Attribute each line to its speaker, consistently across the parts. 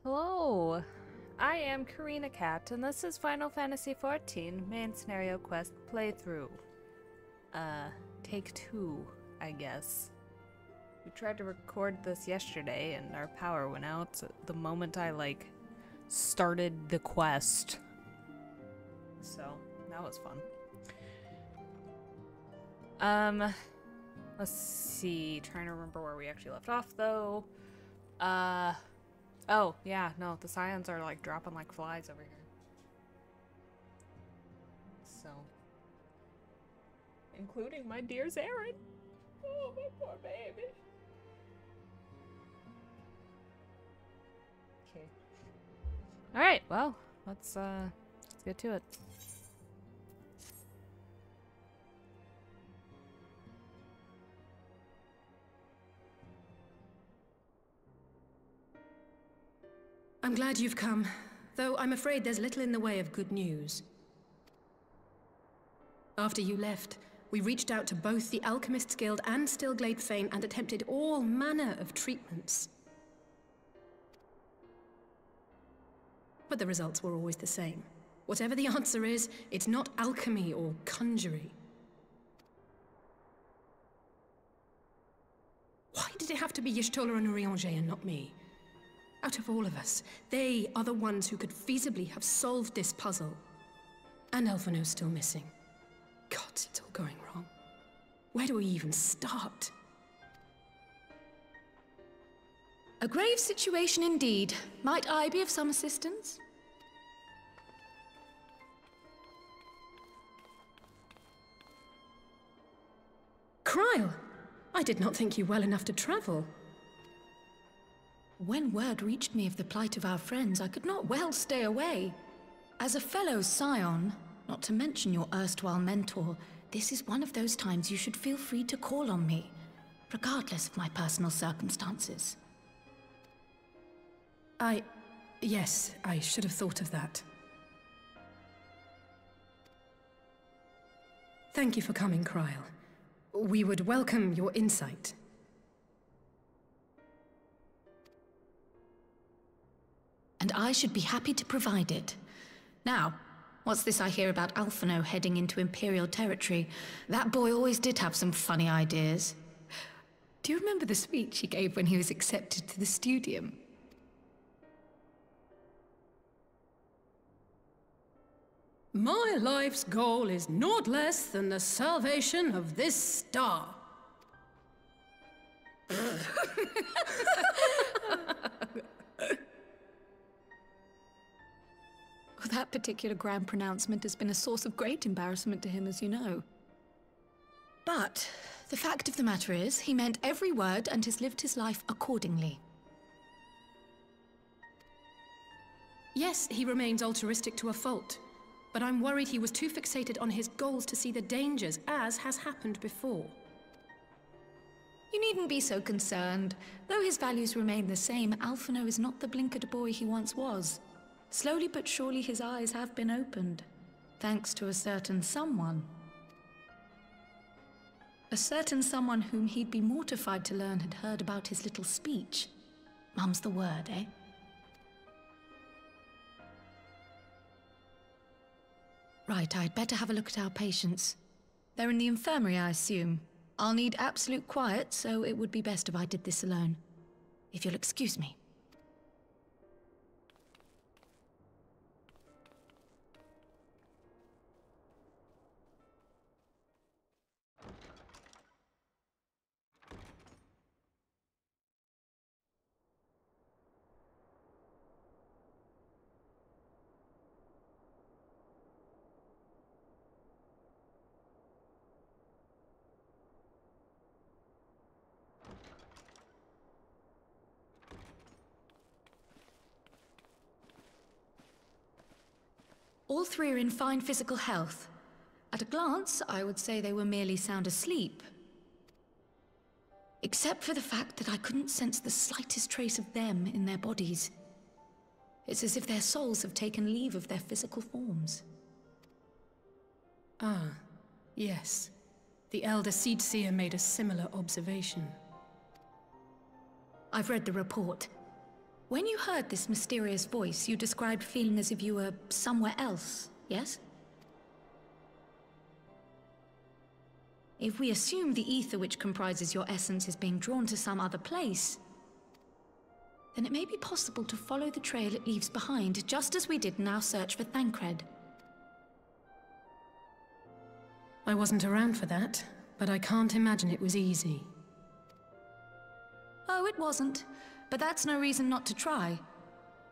Speaker 1: Hello, I am koreina.kat, and this is Final Fantasy XIV main scenario quest playthrough. Take 2, I guess. We tried to record this yesterday, and our power went out the moment I, started the quest. So, that was fun. Let's see, trying to remember where we actually left off, though. Oh, yeah, no, the scions are, dropping like flies over here. So. Including my dear Zarin. Oh, my poor baby. Okay. Alright, well, let's get to it.
Speaker 2: I'm glad you've come, though I'm afraid there's little in the way of good news. After you left, we reached out to both the Alchemists Guild and Stillglade Fane and attempted all manner of treatments. But the results were always the same. Whatever the answer is, it's not alchemy or conjuring. Why did it have to be Y'shtola and Urianger and not me? Out of all of us, they are the ones who could feasibly have solved this puzzle. And Alphinaud's still missing. God, it's all going wrong. Where do we even start?
Speaker 3: A grave situation indeed. Might I be of some assistance?
Speaker 2: Cryle! I did not think you well enough to travel.
Speaker 3: When word reached me of the plight of our friends, I could not well stay away. As a fellow scion, not to mention your erstwhile mentor, this is one of those times you should feel free to call on me, regardless of my personal circumstances.
Speaker 2: Yes, I should have thought of that. Thank you for coming, Cryle. We would welcome your insight.
Speaker 3: And I should be happy to provide it. Now, what's this I hear about Alphinaud heading into Imperial territory? That boy always did have some funny ideas. Do you remember the speech he gave when he was accepted to the Studium?
Speaker 2: My life's goal is naught less than the salvation of this star.
Speaker 3: That particular grand pronouncement has been a source of great embarrassment to him, as you know. But the fact of the matter is, he meant every word and has lived his life accordingly.
Speaker 2: Yes, he remains altruistic to a fault, but I'm worried he was too fixated on his goals to see the dangers, as has happened before.
Speaker 3: You needn't be so concerned. Though his values remain the same, Alphinaud is not the blinkered boy he once was. Slowly but surely his eyes have been opened, thanks to a certain someone. A certain someone whom he'd be mortified to learn had heard about his little speech. Mum's the word, eh? Right, I'd better have a look at our patients. They're in the infirmary, I assume. I'll need absolute quiet, so it would be best if I did this alone. If you'll excuse me. All three are in fine physical health. At a glance, I would say they were merely sound asleep. Except for the fact that I couldn't sense the slightest trace of them in their bodies. It's as if their souls have taken leave of their physical forms.
Speaker 2: Ah, yes. The Elder Seedseer made a similar observation.
Speaker 3: I've read the report. When you heard this mysterious voice, you described feeling as if you were somewhere else, yes? If we assume the ether which comprises your essence is being drawn to some other place, then it may be possible to follow the trail it leaves behind, just as we did in our search for Thancred.
Speaker 2: I wasn't around for that, but I can't imagine it was easy.
Speaker 3: Oh, it wasn't. But that's no reason not to try.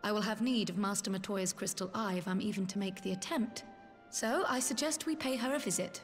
Speaker 3: I will have need of Master Matoya's crystal eye if I'm even to make the attempt. So I suggest we pay her a visit.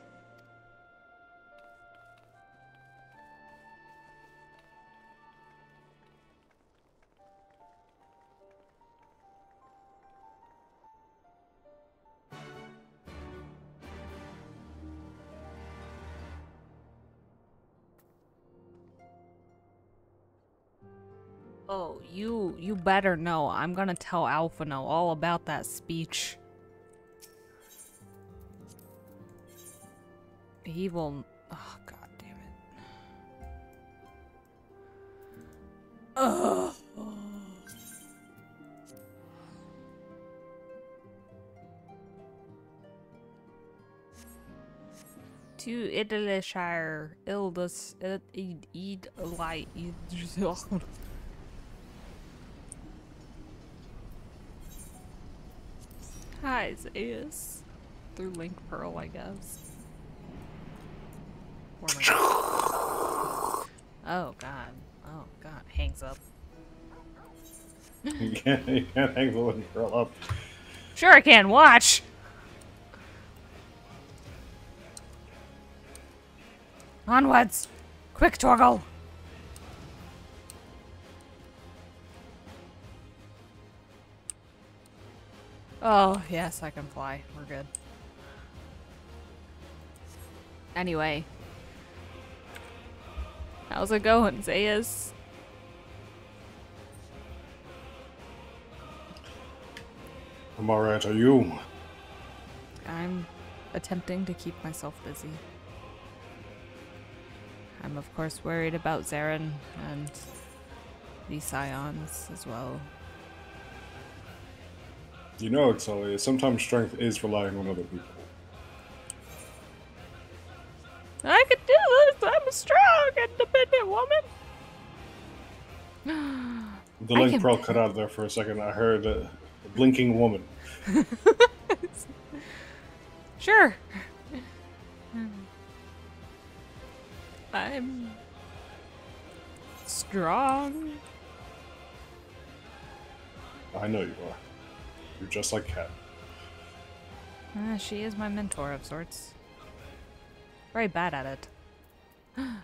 Speaker 1: Oh, you better know. I'm gonna tell Alphinaud all about that speech. He will... Oh, god damn it. Ugh. To Idlishire, Ildus, Eid, Light, Hi, Xaeus. Through Link Pearl, I guess. Oh god. Oh god. Hangs up.
Speaker 4: You can't hang the Link Pearl up.
Speaker 1: Sure I can. Watch! Onwards! Quick, Torgal! Oh, yes, I can fly. We're good. Anyway. How's it going, Xaeus?
Speaker 4: I'm alright, are you?
Speaker 1: I'm attempting to keep myself busy. I'm of course worried about Zarin and the scions as well.
Speaker 4: You know, Xaeus, sometimes strength is relying on other people.
Speaker 1: I can do this! I'm a strong, independent woman!
Speaker 4: The Link Pearl cut out there for a second. I heard a blinking woman.
Speaker 1: Sure. I'm strong.
Speaker 4: I know you are. You're just like Kat.
Speaker 1: She is my mentor of sorts. Very bad at it.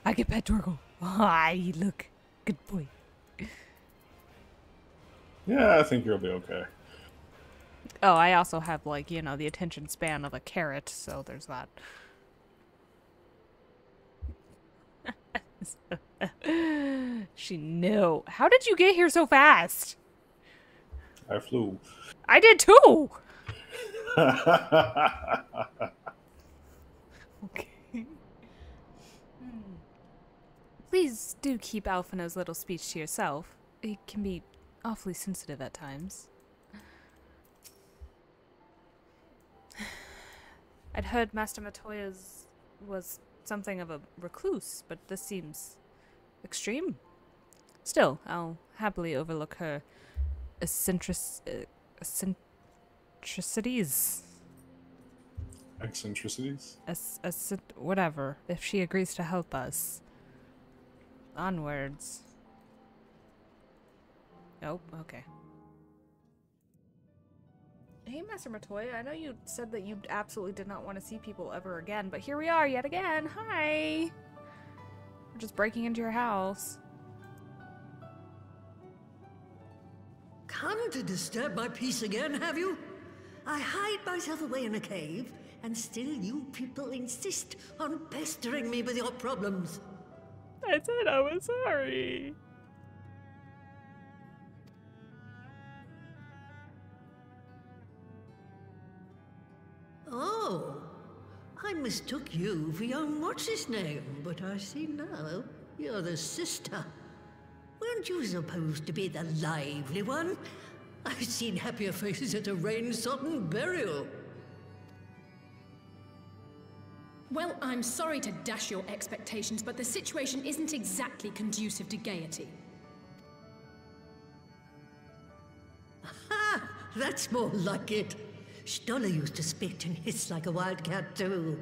Speaker 1: I get pet Torgal. Hi, look. Good boy.
Speaker 4: Yeah, I think you'll be okay.
Speaker 1: Oh, I also have, like, you know, the attention span of a carrot, so there's that. She knew. How did you get here so fast?
Speaker 4: I flew.
Speaker 1: I did too! Okay. Please do keep Alphinaud's little speech to yourself. It can be awfully sensitive at times. I'd heard Master Matoya's was something of a recluse, but this seems extreme. Still, I'll happily overlook her eccentricities.
Speaker 4: Eccentricities?
Speaker 1: Whatever, if she agrees to help us. Onwards. Oh, okay. Hey, Master Matoya, I know you said that you absolutely did not want to see people ever again, but here we are yet again. Hi! We're just breaking into your house.
Speaker 5: Come to disturb my peace again, have you? I hide myself away in a cave, and still you people insist on pestering me with your problems.
Speaker 1: I said I was sorry.
Speaker 5: Oh, I mistook you for young what's-his-name, but I see now you're the sister. When Aren't you supposed to be the lively one? I've seen happier faces at a rain-sodden burial.
Speaker 2: Well, I'm sorry to dash your expectations, but the situation isn't exactly conducive to gaiety.
Speaker 5: Ha! That's more like it. Stoller used to spit and hiss like a wildcat too.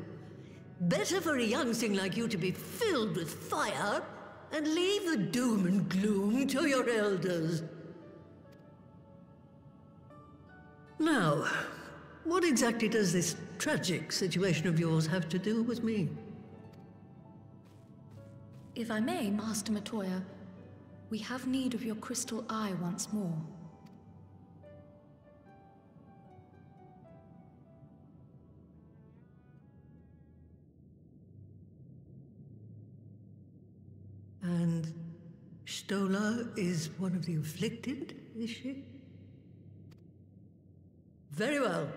Speaker 5: Better for a young thing like you to be filled with fire and leave the doom and gloom to your elders. Now, what exactly does this tragic situation of yours have to do with me?
Speaker 3: If I may, Master Matoya, we have need of your crystal eye once more.
Speaker 5: And Stoller is one of the afflicted, is she? Very well.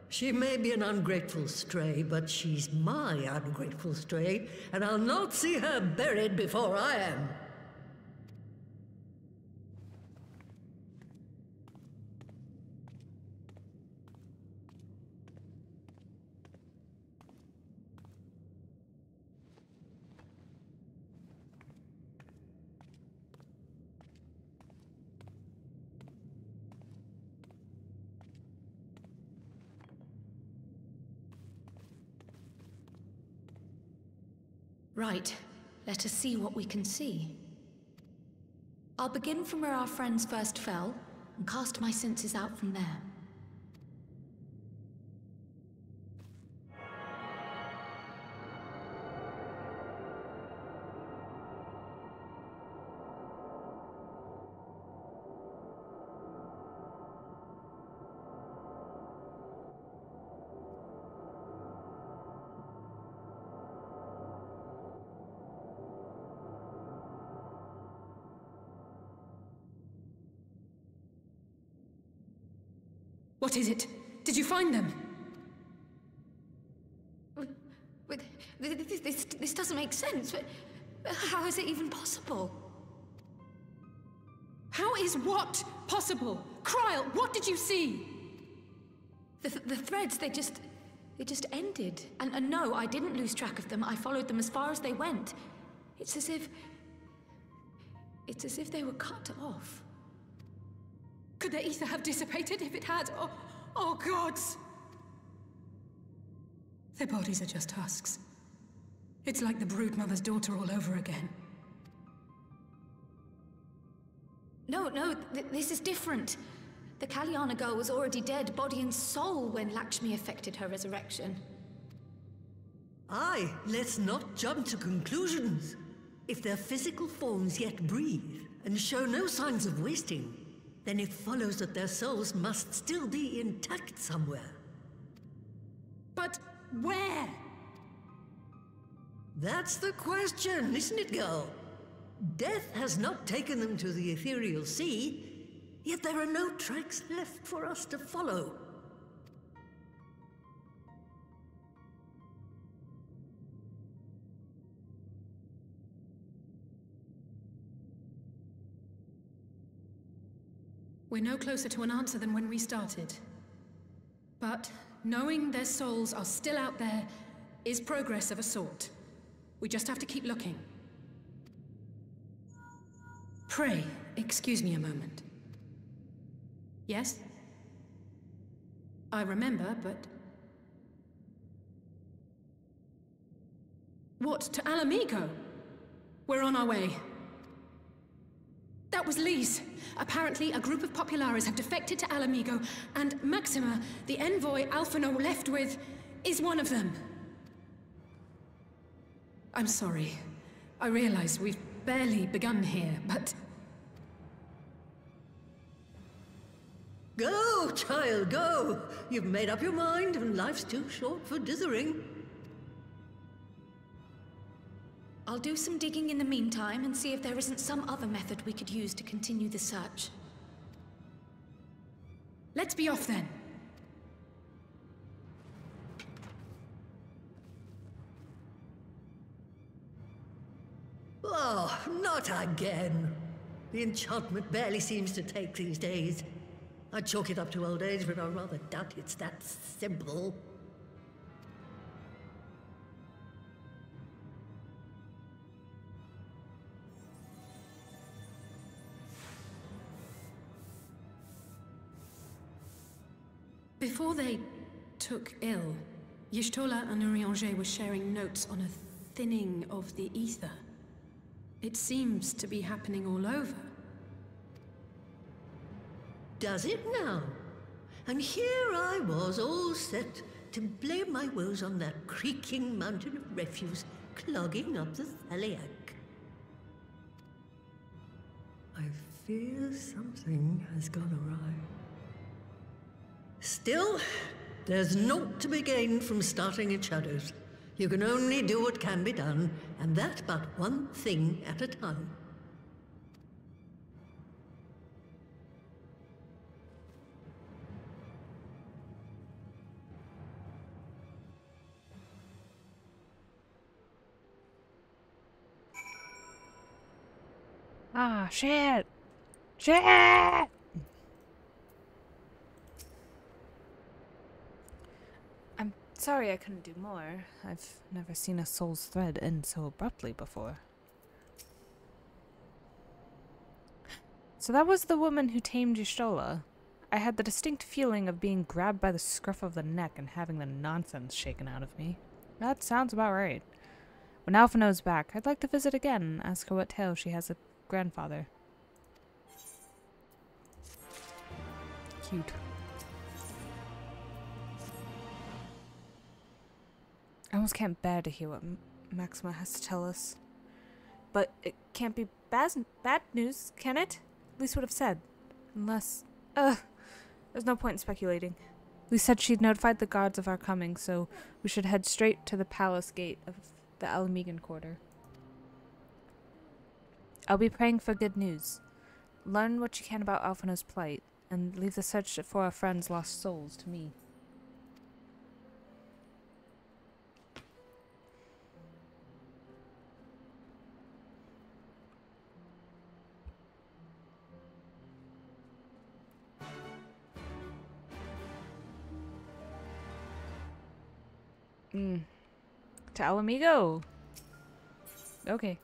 Speaker 5: She may be an ungrateful stray, but she's my ungrateful stray, and I'll not see her buried before I am.
Speaker 3: Right. Let us see what we can see. I'll begin from where our friends first fell, and cast my senses out from there.
Speaker 2: What is it? Did you find them?
Speaker 3: This doesn't make sense. How is it even possible?
Speaker 2: How is what possible? Kryl, what did you see?
Speaker 3: The threads, they just ended. And no, I didn't lose track of them. I followed them as far as they went. It's as if they were cut off.
Speaker 2: Could their ether have dissipated if it had? Oh, gods! Their bodies are just husks. It's like the broodmother's daughter all over again.
Speaker 3: No, this is different. The Kalyana girl was already dead, body and soul, when Lakshmi effected her resurrection.
Speaker 5: Aye, let's not jump to conclusions. If their physical forms yet breathe and show no signs of wasting, then it follows that their souls must still be intact somewhere.
Speaker 2: But where?
Speaker 5: That's the question, isn't it, girl? Death has not taken them to the ethereal sea, yet there are no tracks left for us to follow.
Speaker 2: We're no closer to an answer than when we started. But knowing their souls are still out there is progress of a sort. We just have to keep looking. Pray, excuse me a moment. Yes? I remember, but... What, to Alamigo? We're on our way. That was Lise. Apparently, a group of Populares have defected to Alamigo, and Maxima, the envoy Alphinaud left with, is one of them. I'm sorry. I realize we've barely begun here, but...
Speaker 5: Go, child, go! You've made up your mind, and life's too short for dithering.
Speaker 3: I'll do some digging in the meantime and see if there isn't some other method we could use to continue the search.
Speaker 2: Let's be off then.
Speaker 5: Oh, not again. The enchantment barely seems to take these days. I chalk it up to old age, but I rather doubt it's that simple.
Speaker 2: Before they took ill, Y'shtola and Urianger were sharing notes on a thinning of the ether. It seems to be happening all over.
Speaker 5: Does it now? And here I was, all set to blame my woes on that creaking mountain of refuse clogging up the Thaliac. I fear something has gone awry. Still, there's naught to be gained from starting in shadows. You can only do what can be done, and that but one thing at a time.
Speaker 1: Ah, shit! Shit! I'm sorry I couldn't do more. I've never seen a soul's thread end so abruptly before. So that was the woman who tamed Y'shtola. I had the distinct feeling of being grabbed by the scruff of the neck and having the nonsense shaken out of me. That sounds about right. When Alphinaud's back, I'd like to visit again and ask her what tale she has of grandfather. Cute. I almost can't bear to hear what Maxima has to tell us. But it can't be bad news, can it? Lise would have said. Unless... there's no point in speculating. Lise said she'd notified the guards of our coming, so we should head straight to the palace gate of the Alamigan quarter. I'll be praying for good news. Learn what you can about Alphinaud's plight, and leave the search for our friends' lost souls to me. To Alamigo. Okay.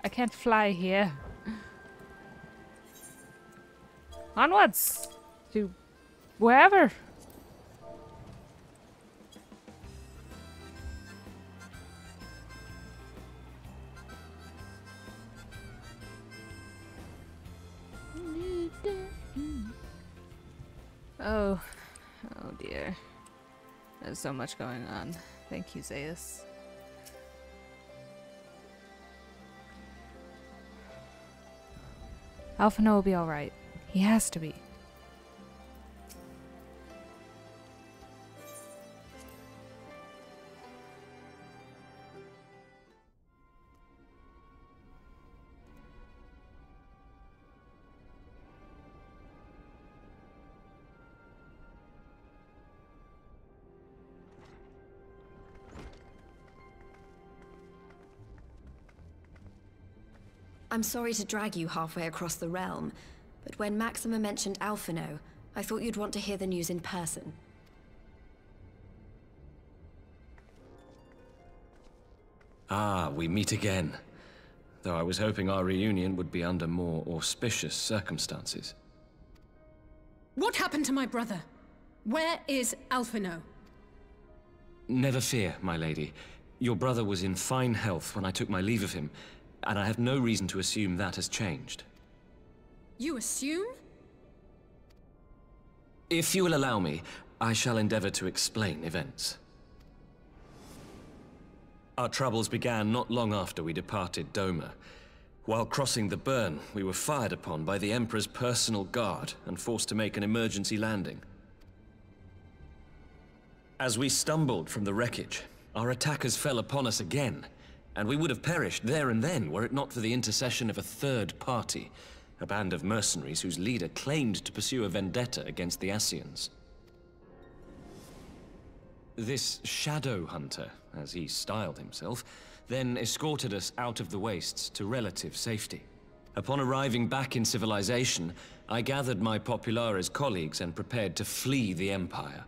Speaker 1: I can't fly here. Onwards! To wherever! Oh dear. There's so much going on. Thank you, Xaeus. Alphinaud will be alright. He has to be.
Speaker 6: I'm sorry to drag you halfway across the realm, but when Maxima mentioned Alphinaud, I thought you'd want to hear the news in person.
Speaker 7: Ah, we meet again. Though I was hoping our reunion would be under more auspicious circumstances.
Speaker 2: What happened to my brother? Where is Alphinaud?
Speaker 7: Never fear, my lady. Your brother was in fine health when I took my leave of him, and I have no reason to assume that has changed.
Speaker 2: You assume?
Speaker 7: If you will allow me, I shall endeavor to explain events. Our troubles began not long after we departed Doma. While crossing the burn, we were fired upon by the Emperor's personal guard and forced to make an emergency landing. As we stumbled from the wreckage, our attackers fell upon us again, and we would have perished there and then were it not for the intercession of a third party, a band of mercenaries whose leader claimed to pursue a vendetta against the Ascians. This Shadowhunter, as he styled himself, then escorted us out of the wastes to relative safety. Upon arriving back in civilization, I gathered my Populares colleagues and prepared to flee the Empire.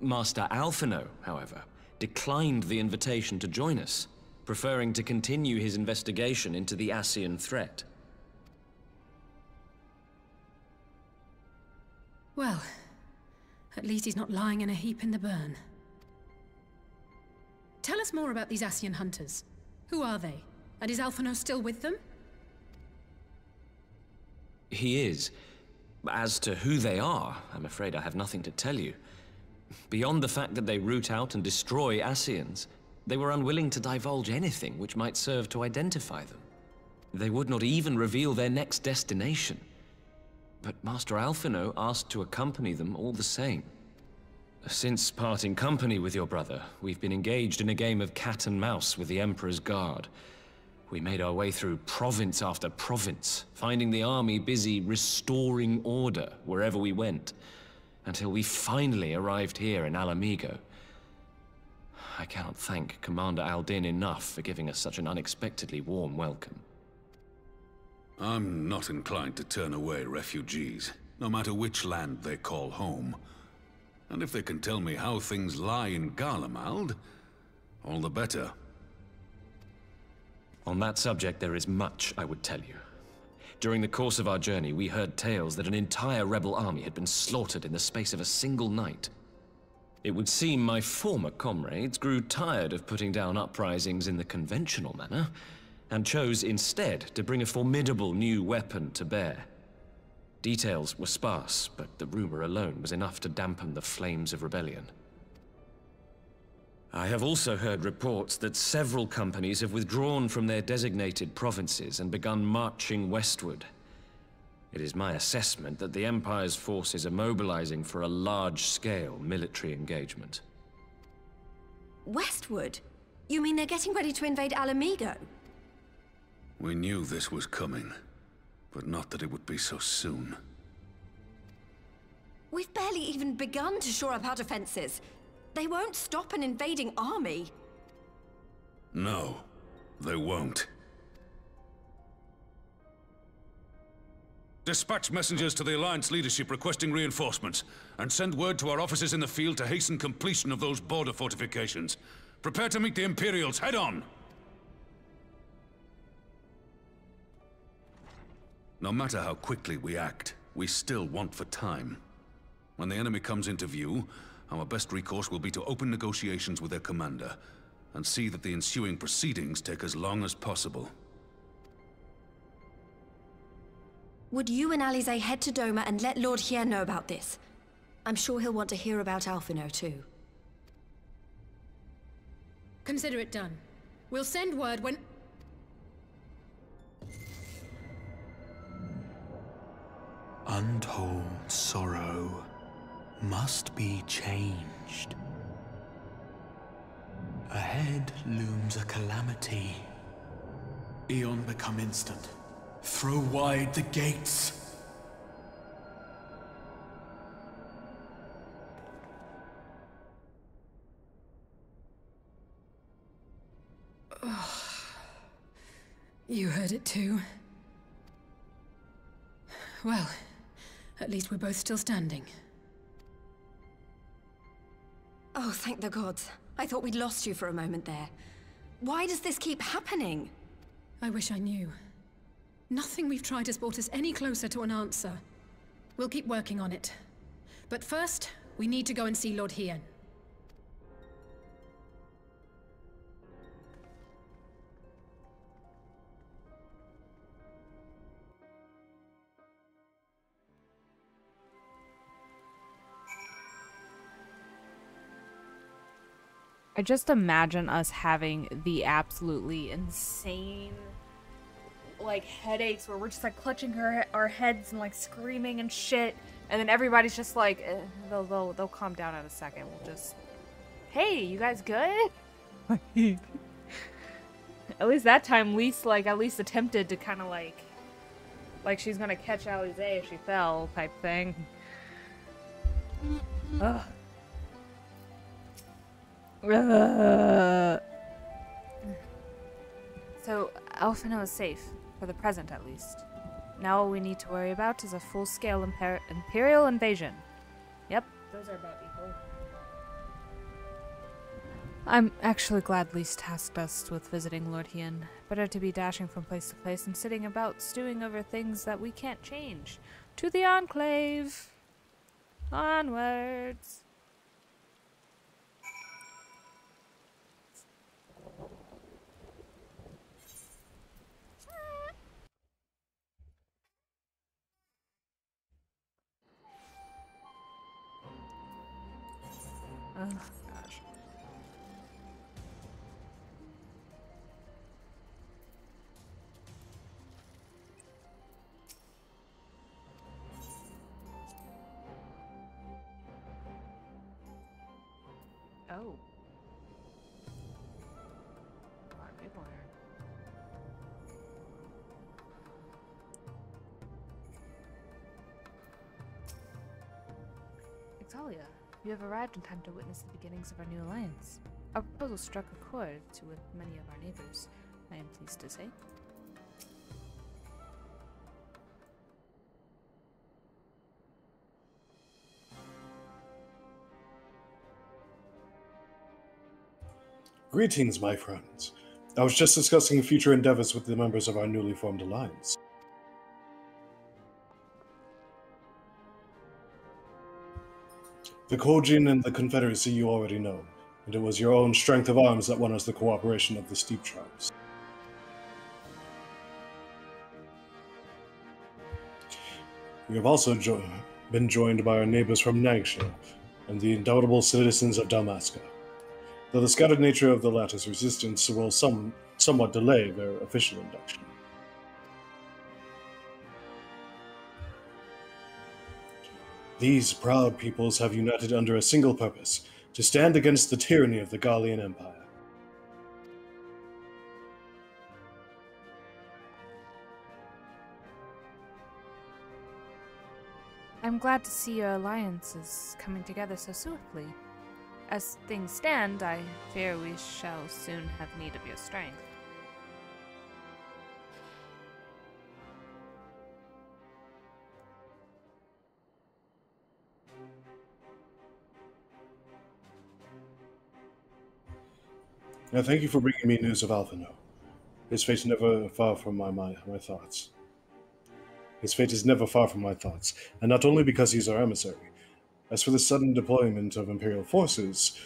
Speaker 7: Master Alphinaud, however, declined the invitation to join us, preferring to continue his investigation into the Ascian threat.
Speaker 2: Well, at least he's not lying in a heap in the burn. Tell us more about these Ascian hunters. Who are they? And is Alphinaud still with them?
Speaker 7: He is. As to who they are, I'm afraid I have nothing to tell you. Beyond the fact that they root out and destroy Ascians, they were unwilling to divulge anything which might serve to identify them. They would not even reveal their next destination. But Master Alphinaud asked to accompany them all the same. Since parting company with your brother, we've been engaged in a game of cat and mouse with the Emperor's Guard. We made our way through province after province, finding the army busy restoring order wherever we went, until we finally arrived here in Alamigo. I cannot thank Commander Aldin enough for giving us such an unexpectedly warm welcome.
Speaker 8: I'm not inclined to turn away refugees, no matter which land they call home. And if they can tell me how things lie in Garlemald, all the better.
Speaker 7: On that subject, there is much I would tell you. During the course of our journey, we heard tales that an entire rebel army had been slaughtered in the space of a single night. It would seem my former comrades grew tired of putting down uprisings in the conventional manner, and chose instead to bring a formidable new weapon to bear. Details were sparse, but the rumor alone was enough to dampen the flames of rebellion. I have also heard reports that several companies have withdrawn from their designated provinces and begun marching westward. It is my assessment that the Empire's forces are mobilizing for a large-scale military engagement.
Speaker 6: Westward? You mean they're getting ready to invade Alamigo?
Speaker 8: We knew this was coming, but not that it would be so soon.
Speaker 6: We've barely even begun to shore up our defenses. They won't stop an invading army.
Speaker 8: No, they won't. Dispatch messengers to the Alliance leadership requesting reinforcements, and send word to our officers in the field to hasten completion of those border fortifications. Prepare to meet the Imperials head-on! No matter how quickly we act, we still want for time. When the enemy comes into view, our best recourse will be to open negotiations with their commander, and see that the ensuing proceedings take as long as possible.
Speaker 6: Would you and Alize head to Doma and let Lord Hien know about this? I'm sure he'll want to hear about Alphinaud too.
Speaker 2: Consider it done. We'll send word when...
Speaker 9: Untold sorrow must be changed. Ahead looms a calamity. Eon become instant. Throw wide the gates.
Speaker 2: You heard it too. Well, at least we're both still standing.
Speaker 6: Oh, thank the gods. I thought we'd lost you for a moment there. Why does this keep happening?
Speaker 2: I wish I knew. Nothing we've tried has brought us any closer to an answer. We'll keep working on it. But first, we need to go and see Lord Hien.
Speaker 1: I just imagine us having the absolutely insane, like, headaches where we're just, like, clutching our heads and, like, screaming and shit. And then everybody's just like, they'll calm down in a second. We'll just, hey, you guys good? At least that time, at least attempted to kind of, like she's gonna catch Alize if she fell type thing. Ugh. So, Alphinaud is safe, for the present at least. Now all we need to worry about is a full-scale Imperial invasion. Yep, those are about equal. I'm actually glad Lys tasked us with visiting Lord Hien. Better to be dashing from place to place than sitting about stewing over things that we can't change. To the Enclave! Onwards! Oh, gosh. Oh. A lot of people here. Italia, you have arrived in time to witness the beginnings of our new alliance. Our proposal struck a chord with many of our neighbors, I am pleased to say.
Speaker 10: Greetings, my friends. I was just discussing future endeavors with the members of our newly formed alliance. The Kojin and the Confederacy you already know, and it was your own strength of arms that won us the cooperation of the Steep Tribes. We have also been joined by our neighbors from Nangsha and the indomitable citizens of Dalmasca, though the scattered nature of the latter's resistance will somewhat delay their official induction. These proud peoples have united under a single purpose, to stand against the tyranny of the Gallian Empire.
Speaker 1: I'm glad to see your alliance is coming together so swiftly. As things stand, I fear we shall soon have need of your strength.
Speaker 10: Now, thank you for bringing me news of Alphinaud. His fate is never far from my thoughts. His fate is never far from my thoughts, and not only because he's our emissary. As for the sudden deployment of Imperial forces,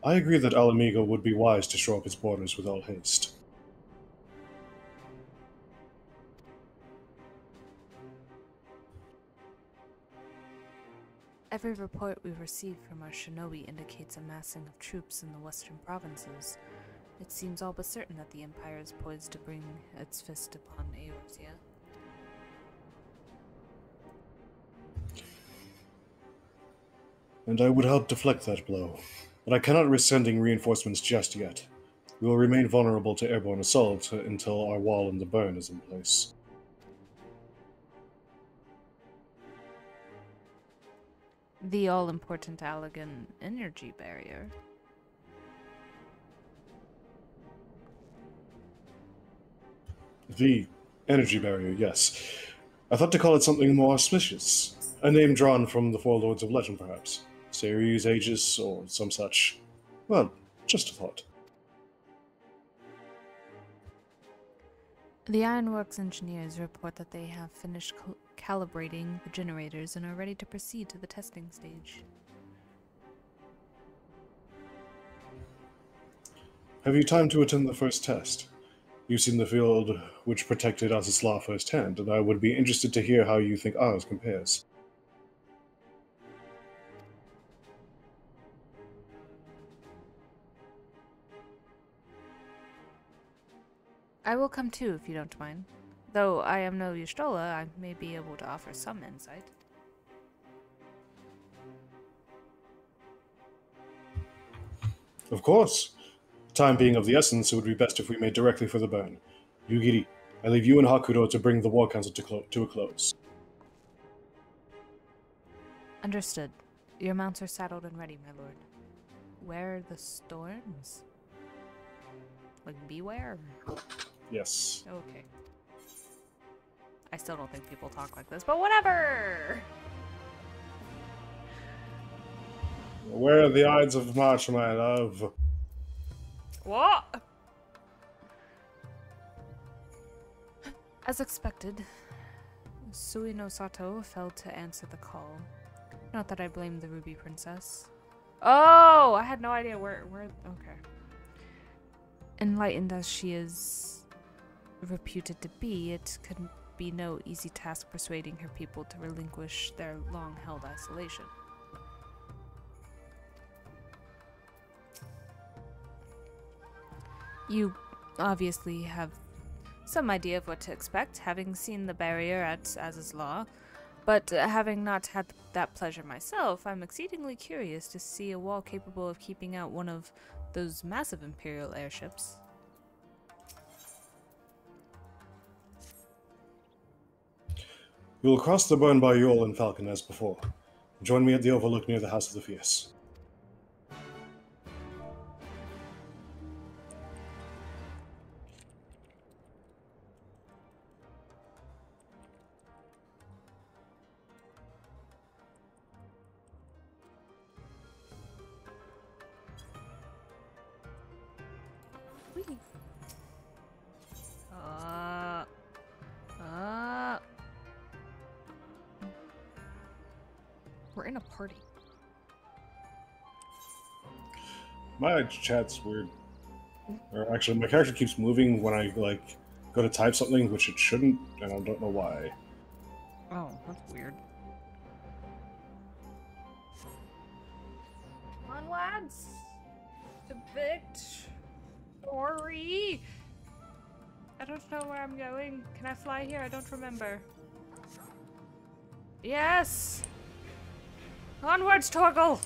Speaker 10: I agree that Alamigo would be wise to shore up its borders with all haste.
Speaker 1: Every report we've received from our shinobi indicates a massing of troops in the western provinces. It seems all but certain that the Empire is poised to bring its fist upon Eorzea.
Speaker 10: And I would help deflect that blow, but I cannot risk sending reinforcements just yet. We will remain vulnerable to airborne assault until our wall in the burn is in place.
Speaker 1: The all-important Allagan energy barrier.
Speaker 10: The energy barrier, yes. I thought to call it something more auspicious. A name drawn from the four lords of legend, perhaps. Seiryu, Aegis, or some such. Well, just a thought.
Speaker 1: The Ironworks engineers report that they have finished calibrating the generators and are ready to proceed to the testing stage.
Speaker 10: Have you time to attend the first test? You've seen the field which protected Azizla firsthand, and I would be interested to hear how you think ours compares.
Speaker 1: I will come too, if you don't mind. Though I am no Y'shtola, I may be able to offer some insight.
Speaker 10: Of course. Time being of the essence, it would be best if we made directly for the burn. Yugiri, I leave you and Hakuro to bring the War Council to a close.
Speaker 1: Understood. Your mounts are saddled and ready, my lord. Beware the storms. Like, beware?
Speaker 10: Yes.
Speaker 1: Okay. I still don't think people talk like this, but whatever!
Speaker 10: Where are the Ides of March, my love?
Speaker 1: What? As expected, Suino Sato failed to answer the call. Not that I blame the Ruby Princess. Oh! I had no idea where... Okay. Enlightened as she is reputed to be, it could be no easy task persuading her people to relinquish their long-held isolation. You obviously have some idea of what to expect, having seen the barrier at Az's Law, but having not had that pleasure myself, I'm exceedingly curious to see a wall capable of keeping out one of those massive Imperial airships.
Speaker 10: We will cross the burn by Yule and Falcon as before. Join me at the overlook near the House of the Fierce.
Speaker 1: We're in a party.
Speaker 10: My chat's weird. Or actually, my character keeps moving when I, like, go to type something, which it shouldn't, and I don't know why.
Speaker 1: Oh, that's weird. Come on, lads! To victory! I don't know where I'm going. Can I fly here? I don't remember. Yes! Onwards, Torgal!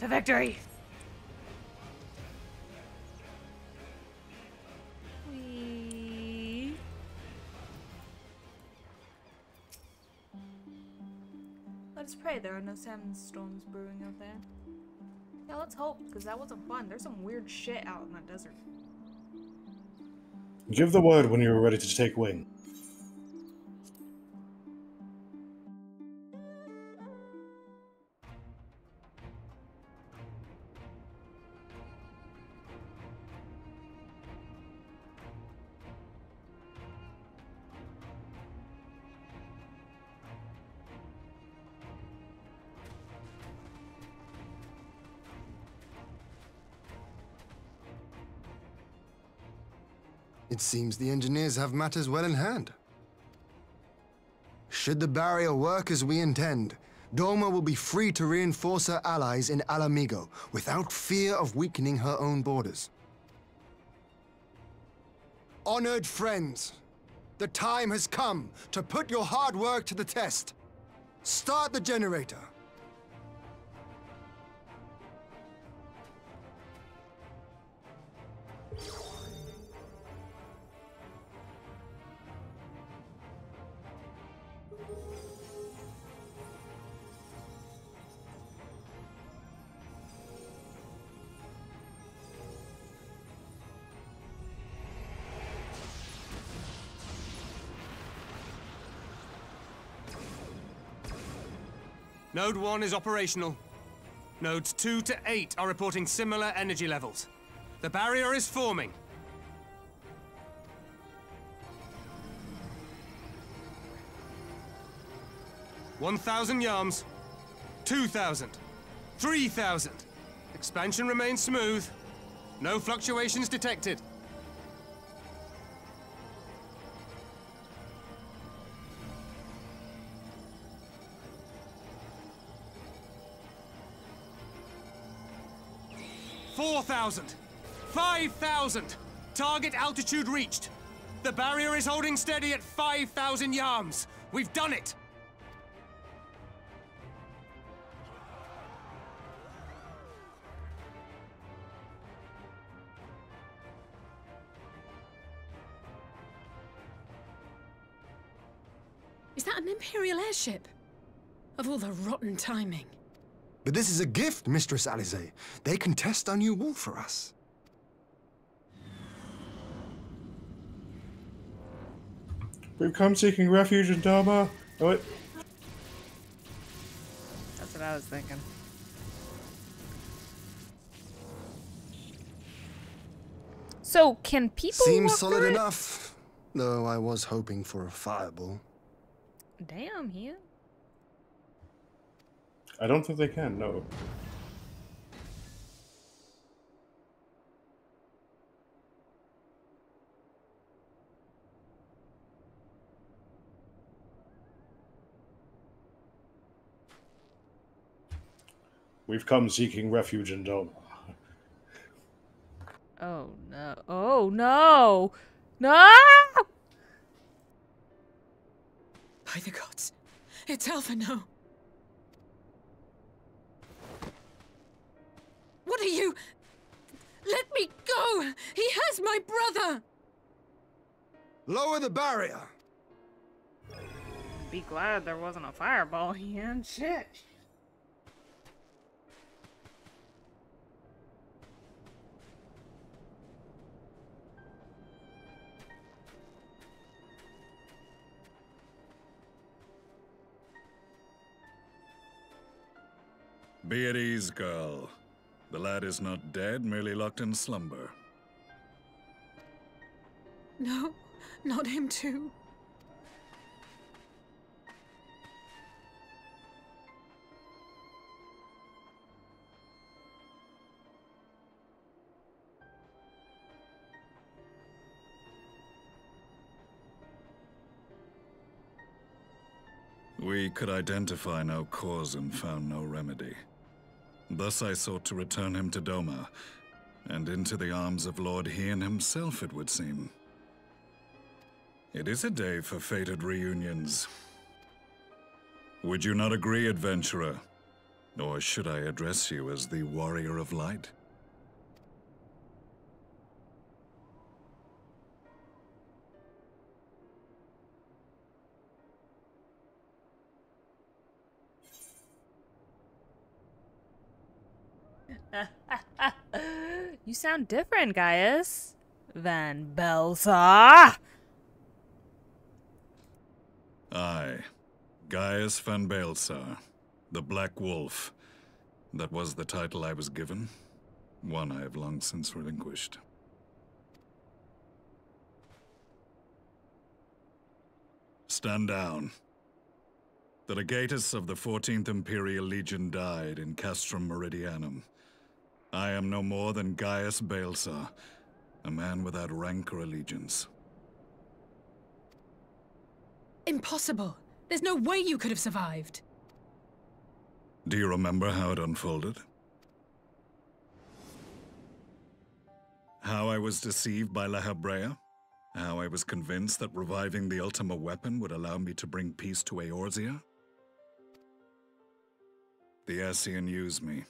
Speaker 1: To victory! Whee! Let us pray there are no sandstorms brewing out there. Yeah, let's hope, because that wasn't fun. There's some weird shit out in that desert.
Speaker 10: Give the word when you are ready to take wing.
Speaker 11: It seems the engineers have matters well in hand. Should the barrier work as we intend, Doma will be free to reinforce her allies in Alamigo without fear of weakening her own borders. Honored friends, the time has come to put your hard work to the test. Start the generator.
Speaker 12: Node 1 is operational. Nodes 2 to 8 are reporting similar energy levels. The barrier is forming. $1,000 yards, 2,000, 3,000. Expansion remains smooth. No fluctuations detected. $4,000, 5,000. Target altitude reached. The barrier is holding steady at 5,000 yards. We've done it.
Speaker 2: Is that an Imperial airship? Of all the rotten timing.
Speaker 11: But this is a gift, Mistress Alisaie. They can test our new wool for us.
Speaker 10: We've come seeking refuge in Doma. Oh, wait.
Speaker 1: That's what I was thinking. So, can people
Speaker 11: Seems
Speaker 1: walk
Speaker 11: solid
Speaker 1: through it?
Speaker 11: enough, though I was hoping for a fireball.
Speaker 1: Damn, here.
Speaker 10: I don't think they can, no. We've come seeking refuge in Doma.
Speaker 1: Oh no. Oh no! No!
Speaker 2: By the gods, it's Alphinaud. What are you? Let me go! He has my brother!
Speaker 11: Lower the barrier!
Speaker 1: Be glad there wasn't a fireball here. Shit.
Speaker 13: Be at ease, girl. The lad is not dead, merely locked in slumber.
Speaker 2: No, not him too.
Speaker 13: We could identify no cause and found no remedy. Thus I sought to return him to Doma, and into the arms of Lord Hien himself, it would seem. It is a day for fated reunions. Would you not agree, adventurer? Or should I address you as the Warrior of Light?
Speaker 1: You sound different, Xaeus. Van Belsa.
Speaker 13: Aye, Xaeus van Baelsar, the Black Wolf. That was the title I was given, one I have long since relinquished. Stand down. The legatus of the 14th Imperial Legion died in Castrum Meridianum. I am no more than Xaeus Baelsar, a man without rank or allegiance.
Speaker 2: Impossible. There's no way you could have survived.
Speaker 13: Do you remember how it unfolded? How I was deceived by La Habrea? How I was convinced that reviving the Ultima weapon would allow me to bring peace to Eorzea? The Ascian used me,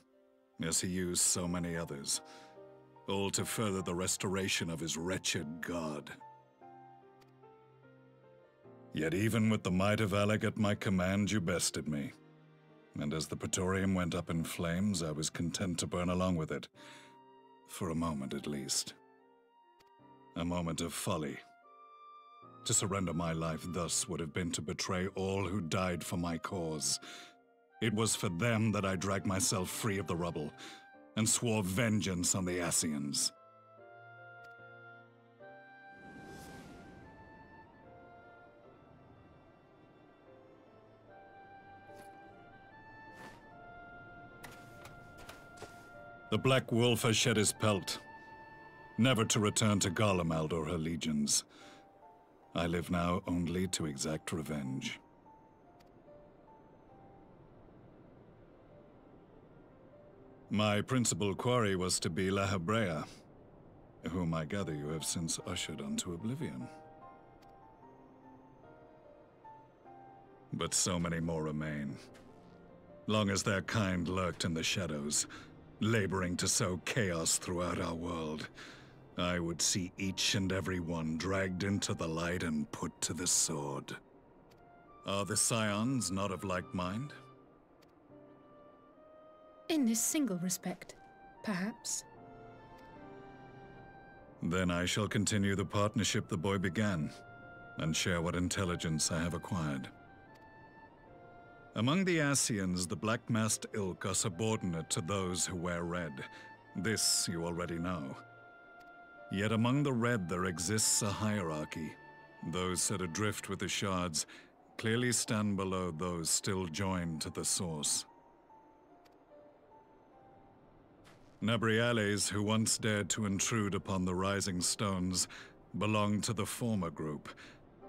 Speaker 13: as he used so many others, all to further the restoration of his wretched god. Yet even with the might of Alec at my command, you bested me. And as the Praetorium went up in flames, I was content to burn along with it. For a moment, at least. A moment of folly. To surrender my life thus would have been to betray all who died for my cause. It was for them that I dragged myself free of the rubble, and swore vengeance on the Ascians. The Black Wolf has shed his pelt, never to return to Garlemald or her legions. I live now only to exact revenge. My principal quarry was to be La Habrea, whom I gather you have since ushered onto oblivion. But so many more remain. Long as their kind lurked in the shadows, laboring to sow chaos throughout our world, I would see each and every one dragged into the light and put to the sword. Are the scions not of like mind?
Speaker 2: In this single respect, perhaps.
Speaker 13: Then I shall continue the partnership the boy began, and share what intelligence I have acquired. Among the Ascians, the Black-Masked Ilk are subordinate to those who wear red. This you already know. Yet among the red there exists a hierarchy. Those set adrift with the shards clearly stand below those still joined to the source. Nabriales, who once dared to intrude upon the Rising Stones, belonged to the former group,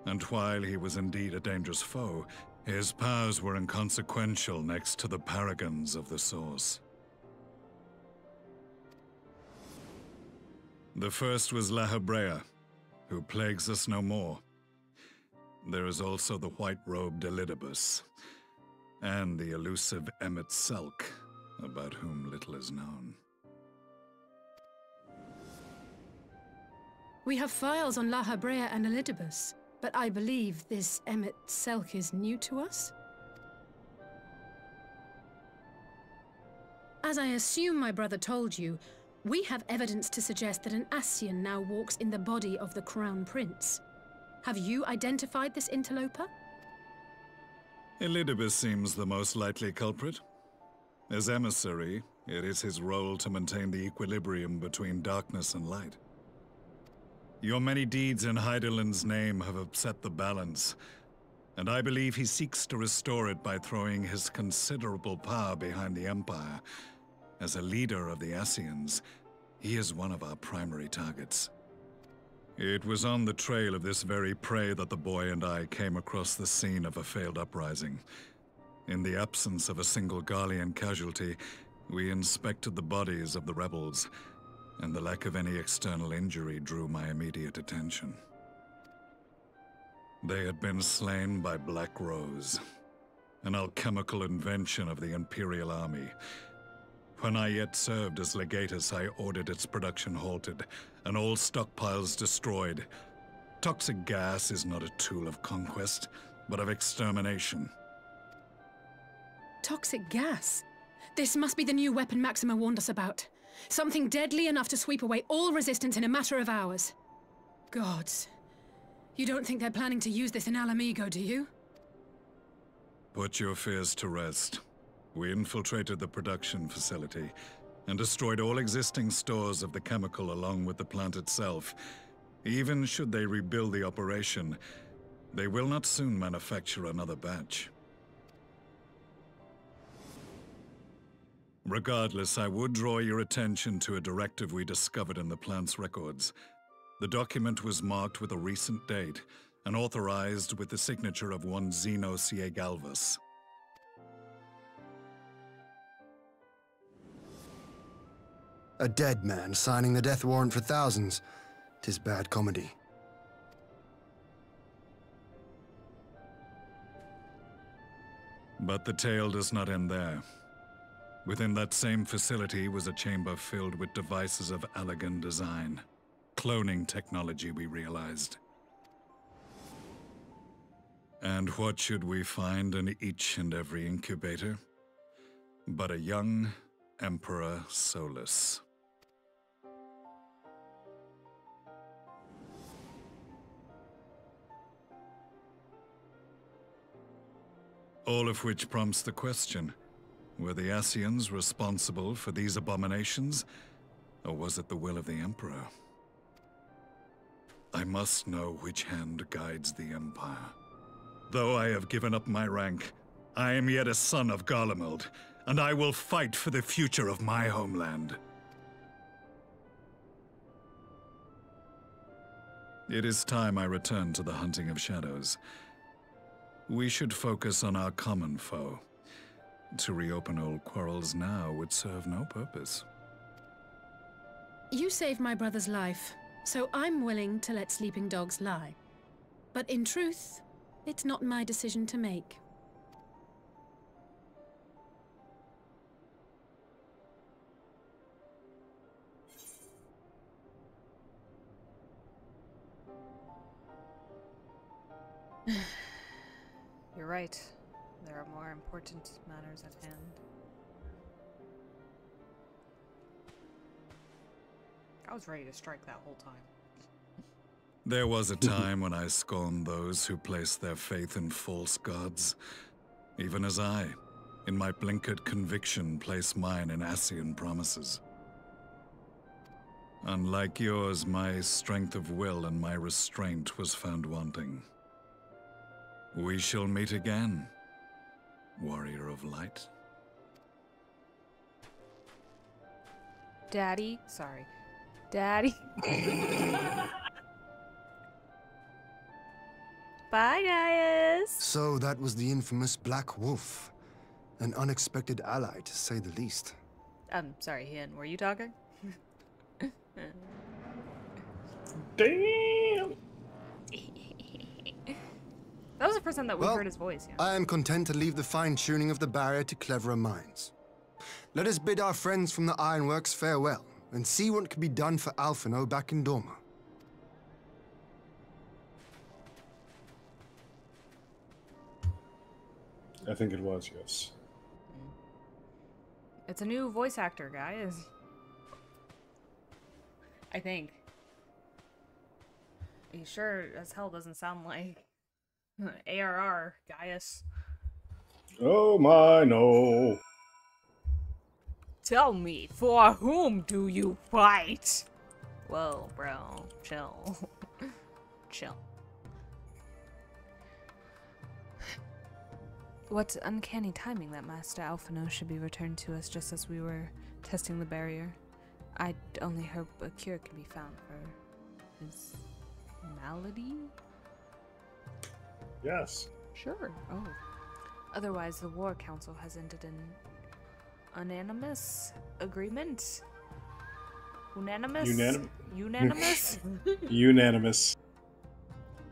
Speaker 13: and while he was indeed a dangerous foe, his powers were inconsequential next to the paragons of the Source. The first was La Hebrea, who plagues us no more. There is also the white-robed Elidibus, and the elusive Emmet Selk, about whom little is known.
Speaker 2: We have files on La Hebrea and Elidibus, but I believe this Emmet Selk is new to us? As I assume my brother told you, we have evidence to suggest that an Ascian now walks in the body of the Crown Prince. Have you identified this interloper?
Speaker 13: Elidibus seems the most likely culprit. As emissary, it is his role to maintain the equilibrium between darkness and light. Your many deeds in Hydaelyn's name have upset the balance, and I believe he seeks to restore it by throwing his considerable power behind the Empire. As a leader of the Ascians, he is one of our primary targets. It was on the trail of this very prey that the boy and I came across the scene of a failed uprising. In the absence of a single Garlean casualty, we inspected the bodies of the rebels, and the lack of any external injury drew my immediate attention. They had been slain by Black Rose, an alchemical invention of the Imperial Army. When I yet served as legatus, I ordered its production halted, and all stockpiles destroyed. Toxic gas is not a tool of conquest, but of extermination.
Speaker 2: Toxic gas? This must be the new weapon Maxima warned us about. Something deadly enough to sweep away all resistance in a matter of hours. Gods. You don't think they're planning to use this in Alamigo, do you?
Speaker 13: Put your fears to rest. We infiltrated the production facility and destroyed all existing stores of the chemical along with the plant itself. Even should they rebuild the operation, they will not soon manufacture another batch. Regardless, I would draw your attention to a directive we discovered in the plant's records. The document was marked with a recent date and authorized with the signature of one Zeno Galvas.
Speaker 11: A dead man signing the death warrant for thousands. 'Tis bad comedy.
Speaker 13: But the tale does not end there. Within that same facility was a chamber filled with devices of elegant design. Cloning technology, we realized. And what should we find in each and every incubator? But a young Emperor Solus. All of which prompts the question, were the Ascians responsible for these abominations, or was it the will of the Emperor? I must know which hand guides the Empire. Though I have given up my rank, I am yet a son of Garlemald, and I will fight for the future of my homeland. It is time I return to the hunting of shadows. We should focus on our common foe. To reopen old quarrels now would serve no purpose.
Speaker 2: You saved my brother's life, so I'm willing to let sleeping dogs lie. But in truth, it's not my decision to make.
Speaker 1: You're right. There are more important matters at hand. I was ready to strike that whole time.
Speaker 13: There was a time when I scorned those who placed their faith in false gods, even as I, in my blinkered conviction, place mine in Ascian promises. Unlike yours, my strength of will and my restraint was found wanting. We shall meet again, warrior of light.
Speaker 1: Daddy? Sorry. Daddy? Bye, guys!
Speaker 11: So that was the infamous Black Wolf. An unexpected ally, to say the least.
Speaker 1: Sorry, Hien, were you talking?
Speaker 10: Damn!
Speaker 1: That was the first time that we heard his voice, yeah.
Speaker 11: I am content to leave the fine-tuning of the barrier to cleverer minds. Let us bid our friends from the Ironworks farewell, and see what can be done for Alphinaud back in Dorma.
Speaker 10: I think it was, yes.
Speaker 1: It's a new voice actor, guys. I think. He sure as hell doesn't sound like ARR, Xaeus.
Speaker 10: Oh my, no.
Speaker 1: Tell me, for whom do you fight? Whoa, bro. Chill. Chill. What uncanny timing that Master Alphinaud should be returned to us just as we were testing the barrier. I'd only hope a cure can be found for his malady?
Speaker 10: Yes.
Speaker 1: Sure. Oh. Otherwise, the War Council has ended in unanimous agreement? Unanimous? Unanimous?
Speaker 10: Unanimous.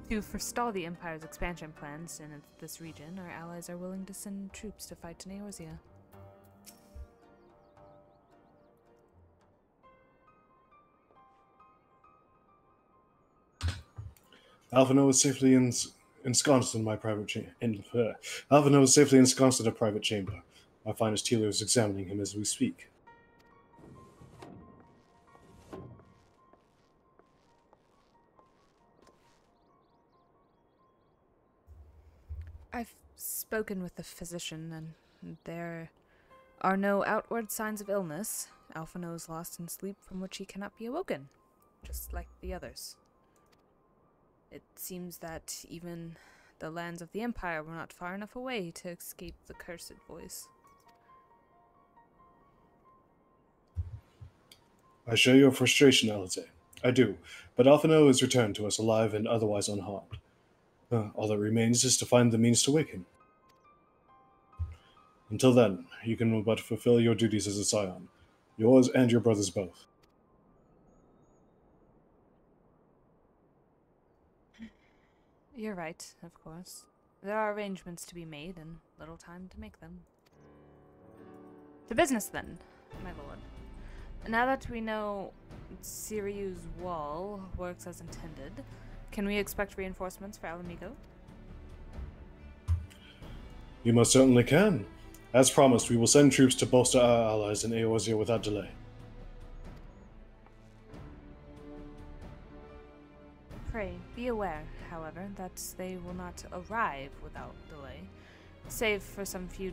Speaker 1: To forestall the Empire's expansion plans in this region, our allies are willing to send troops to fight in Eorzea.
Speaker 10: Alphinaud is safely ensconced in my private chamber. Alphinaud is safely ensconced in a private chamber. Our finest healer is examining him as we speak.
Speaker 1: I've spoken with the physician, and there are no outward signs of illness. Alphinaud is lost in sleep from which he cannot be awoken, just like the others. It seems that even the lands of the Empire were not far enough away to escape the cursed voice.
Speaker 10: I share your frustration, Alize. I do, but Alphinaud is returned to us alive and otherwise unharmed. All that remains is to find the means to wake him. Until then, you can but fulfill your duties as a scion, yours and your brother's both.
Speaker 1: You're right, of course. There are arrangements to be made, and little time to make them. To business, then, my lord. Now that we know Seiryu's wall works as intended, can we expect reinforcements for Alamigo?
Speaker 10: You most certainly can. As promised, we will send troops to bolster our allies in Eorzea without delay.
Speaker 1: Pray, be aware, however, that they will not arrive without delay. Save for some few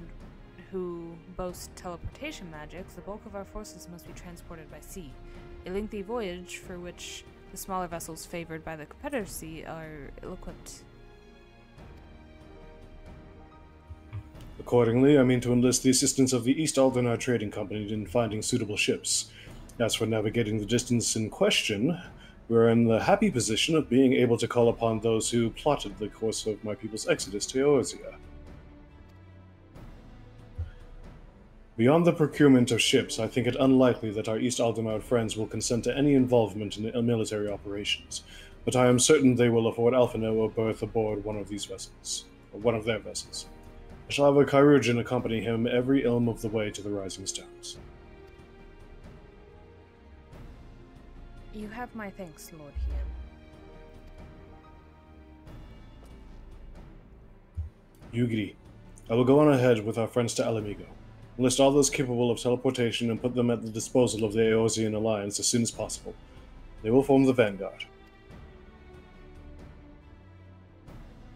Speaker 1: who boast teleportation magic, the bulk of our forces must be transported by sea. A lengthy voyage for which the smaller vessels favored by the Confederacy are ill-equipped.
Speaker 10: Accordingly, I mean to enlist the assistance of the East Aldernar Trading Company in finding suitable ships. As for navigating the distance in question, we're in the happy position of being able to call upon those who plotted the course of my people's exodus to Eorzea. Beyond the procurement of ships, I think it unlikely that our East Aldernar friends will consent to any involvement in military operations, but I am certain they will afford Alphinaud a berth aboard one of these vessels, or one of their vessels. I shall have a chirurgeon accompany him every ilm of the way to the Rising Stones.
Speaker 1: You have my thanks, Lord Hien.
Speaker 10: Yugiri, I will go on ahead with our friends to Alamigo. Enlist all those capable of teleportation and put them at the disposal of the Eorzean Alliance as soon as possible. They will form the vanguard.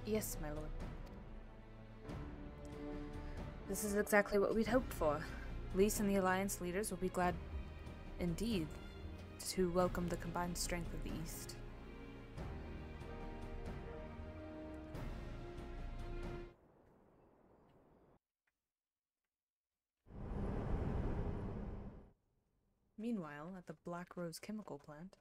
Speaker 1: Yes, my lord. This is exactly what we'd hoped for. Lys and the Alliance leaders will be glad indeed to welcome the combined strength of the East. Meanwhile, at the Black Rose chemical plant.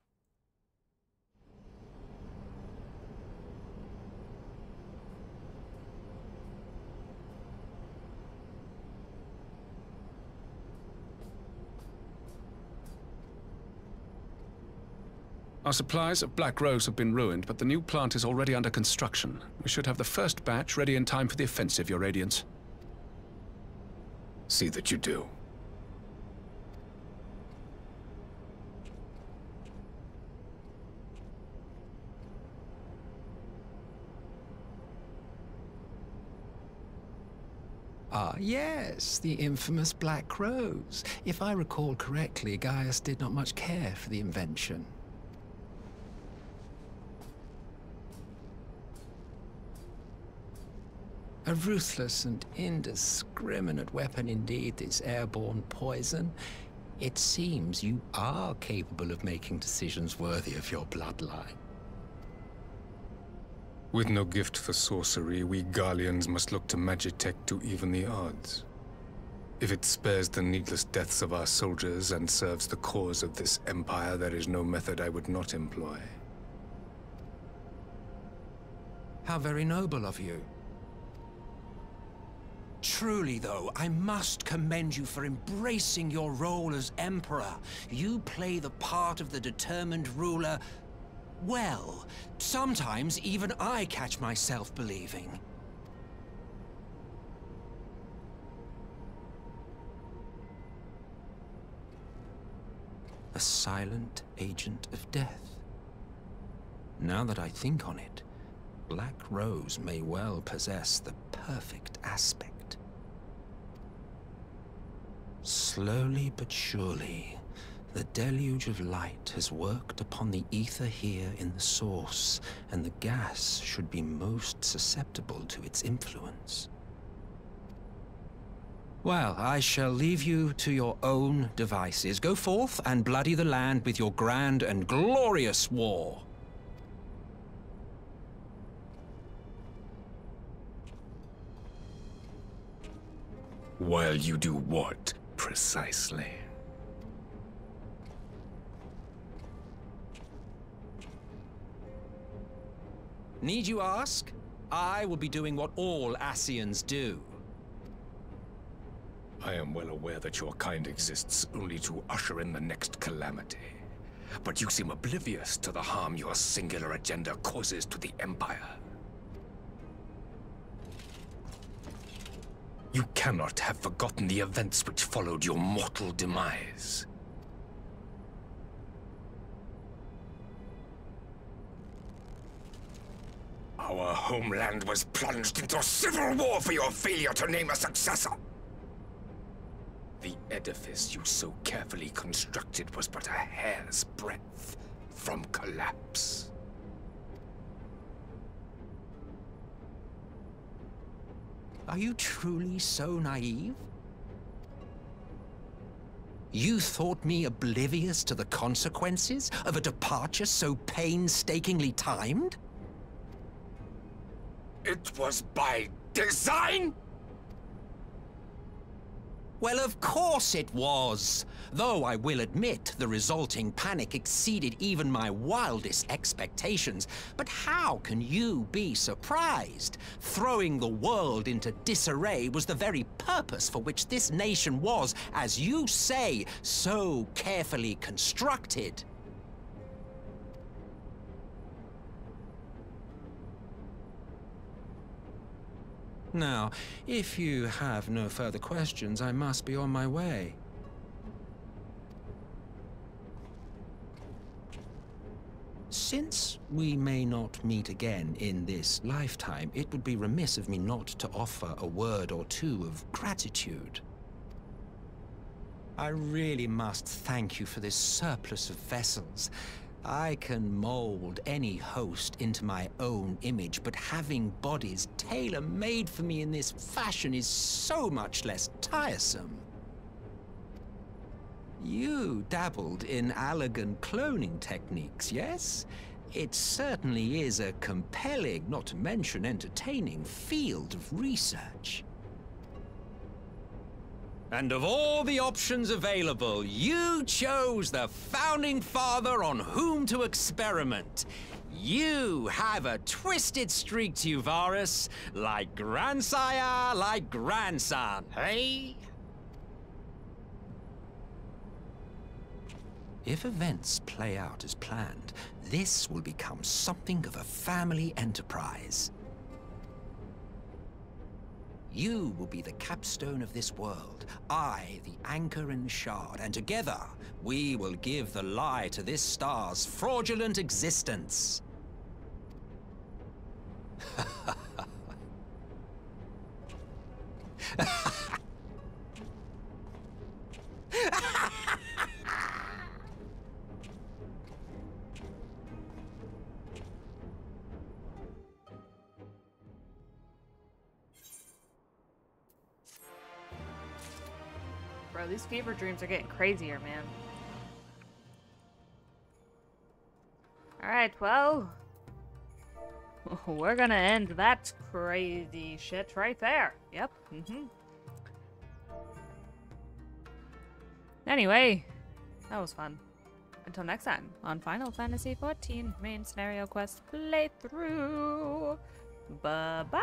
Speaker 12: Our supplies of Black Rose have been ruined, but the new plant is already under construction. We should have the first batch ready in time for the offensive, Your Radiance.
Speaker 14: See that you do.
Speaker 15: Ah, yes, the infamous Black Rose. If I recall correctly, Xaeus did not much care for the invention. A ruthless and indiscriminate weapon indeed, this airborne poison. It seems you are capable of making decisions worthy of your bloodline.
Speaker 14: With no gift for sorcery, we Garleans must look to Magitech to even the odds. If it spares the needless deaths of our soldiers and serves the cause of this empire, there is no method I would not employ.
Speaker 15: How very noble of you.
Speaker 16: Truly, though, I must commend you for embracing your role as Emperor. You play the part of the determined ruler well. Sometimes even I catch myself believing.
Speaker 15: A silent agent of death. Now that I think on it, Black Rose may well possess the perfect aspect. Slowly but surely, the deluge of light has worked upon the ether here in the source, and the gas should be most susceptible to its influence. Well, I shall leave you to your own devices. Go forth and bloody the land with your grand and glorious war.
Speaker 14: While you do what, precisely?
Speaker 16: Need you ask? I will be doing what all Ascians do.
Speaker 14: I am well aware that your kind exists only to usher in the next calamity. But you seem oblivious to the harm your singular agenda causes to the Empire. You cannot have forgotten the events which followed your mortal demise. Our homeland was plunged into civil war for your failure to name a successor. The edifice you so carefully constructed was but a hair's breadth from collapse.
Speaker 16: Are you truly so naive? You thought me oblivious to the consequences of a departure so painstakingly timed?
Speaker 14: It was by design?
Speaker 16: Well, of course it was. Though I will admit the resulting panic exceeded even my wildest expectations. But how can you be surprised? Throwing the world into disarray was the very purpose for which this nation was, as you say, so carefully constructed.
Speaker 15: Now, if you have no further questions, I must be on my way. Since we may not meet again in this lifetime, it would be remiss of me not to offer a word or two of gratitude. I really must thank you for this surplus of vessels.
Speaker 16: I can mold any host into my own image, but having bodies tailor-made for me in this fashion is so much less tiresome. You dabbled in Allagan cloning techniques, yes? It certainly is a compelling, not to mention entertaining, field of research. And of all the options available, you chose the Founding Father on whom to experiment. You have a twisted streak to you, Varus, like grandsire, like grandson, hey? If events play out as planned, this will become something of a family enterprise. You will be the capstone of this world, I the anchor and shard, and together we will give the lie to this star's fraudulent existence.
Speaker 1: Bro, these fever dreams are getting crazier, man. Alright, well, we're gonna end that crazy shit right there. Yep. Anyway, that was fun. Until next time on Final Fantasy XIV Main Scenario Quest playthrough. Bye-bye!